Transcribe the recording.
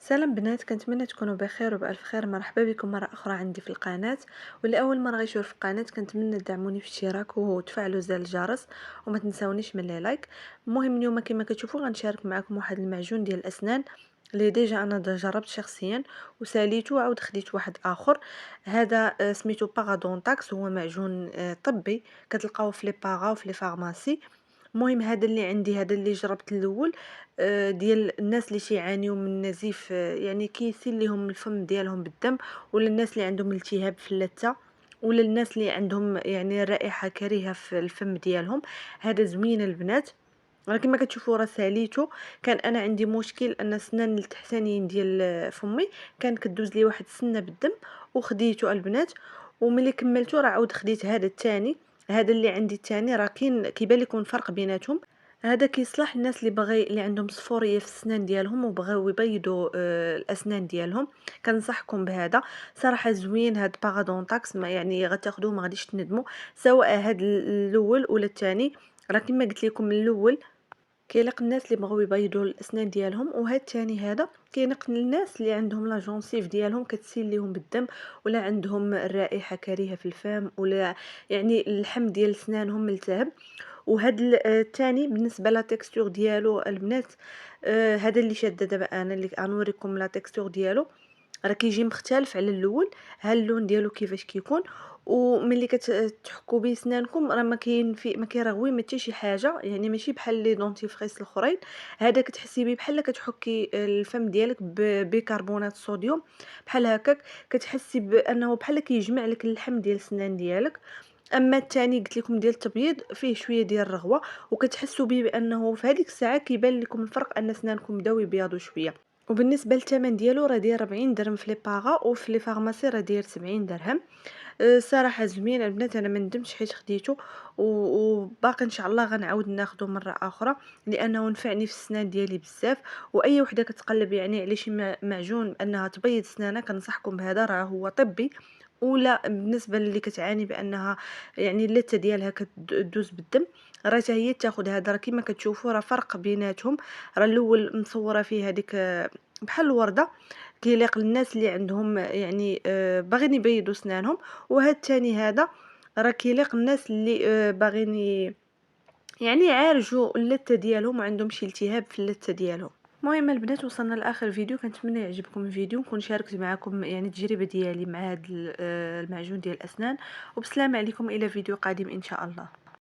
سلام بنات، كنتمنى تكونوا بخير وبألف خير. مرحبا بكم مرة أخرى عندي في القناة. واللي أول مرة غيشوف في القناة كنتمنى تدعموني في الاشتراك وتفعلوا زر الجرس وما تنساونيش من لي لايك. المهم اليوم كما كتشوفوا غنشارك معكم واحد المعجون ديال الأسنان اللي ديجا أنا جربت شخصيا وساليته وعاود خديت واحد آخر. هذا سميتو باغادونتاكس، هو معجون طبي كتلقاوه في لي باغا وفي لي فارماسي. المهم هذا اللي عندي، هذا اللي جربت الاول ديال الناس اللي تيعانيو من نزيف، يعني كيسيل ليهم الفم ديالهم بالدم، ولا الناس اللي عندهم التهاب في اللثه، ولا الناس اللي عندهم يعني رائحه كريهه في الفم ديالهم. هذا زوين البنات. راه كما كتشوفوا راه ساليته. كان انا عندي مشكل ان السنان التحتانيين ديال فمي كان كدوز لي واحد السنه بالدم، وخديته البنات. وملي كملته راه عاود خديت هذا الثاني. هذا اللي عندي الثاني راه كيبان لكم فرق بيناتهم. هذا كيصلح الناس اللي عندهم صفوريه في السنان ديالهم وبغاو يبيضوا الاسنان ديالهم. كنصحكم بهذا. صراحه زوين هاد باغادونتاكس، ما يعني غتاخدوه ما غاديش تندموا، سواء هاد الاول ولا الثاني. راه كما قلت لكم الاول كيليق الناس اللي بغاو يبيضوا الاسنان ديالهم، وهاد الثاني هذا كيليق للناس اللي عندهم لا جونسيف ديالهم كتسيل ليهم بالدم، ولا عندهم الرائحه كريهه في الفم، ولا يعني اللحم ديال سنانهم ملتهب. وهاد الثاني بالنسبه لا تيكستور ديالو البنات، هذا اللي شاده دابا انا اللي غنوريكم لا تيكستور ديالو. راه كيجي مختلف على الاول. ها اللون ديالو كيفاش كيكون، وملي كتحكوا به سنانكم راه ما كيرغوي ما حتى شي حاجه، يعني ماشي بحال لي دونتيفريس الاخرين. هذا كتحسي به بحال كتحكي الفم ديالك ببيكربونات الصوديوم، بحال هكاك. كتحسي بانه بحال كيجمع لك اللحم ديال السنان ديالك. اما الثاني قلت لكم ديال التبييض فيه شويه ديال الرغوه، وكتحسوا به بانه في هذيك الساعه كيبان لكم الفرق ان سنانكم بداو يبيضوا شويه. وبالنسبه للثمن ديالو راه داير 40 درهم في لي باغا، وفي لي فارماسي راه داير 70 درهم. صراحه زوين البنات، انا ما ندمتش حيت خديته. وباقي ان شاء الله غنعاود ناخذه مره اخرى، لانه نفعني في السنان ديالي بزاف. واي وحده كتقلب يعني على شي معجون انها تبيض سنانها كنصحكم بهذا، راه هو طبي. ولا بالنسبه للي كتعاني بانها يعني اللثه ديالها كدوز بالدم، راه حتى هي تاخذ هذا. راه كما كتشوفوا راه فرق بيناتهم. راه الاول مصوره فيه هذيك بحال الورده، كيليق للناس اللي عندهم يعني باغيين يبيضوا سنانهم. وهذا الثاني هذا راه كيليق الناس اللي باغيين يعني يعالجوا اللثه ديالهم وعندهم شي التهاب في اللثه ديالهم. المهم البنات وصلنا لاخر الفيديو، كنتمنى يعجبكم الفيديو، نكون شاركت معكم يعني التجربه ديالي مع هذا المعجون ديال الاسنان. وبسلام عليكم، الى فيديو قادم ان شاء الله.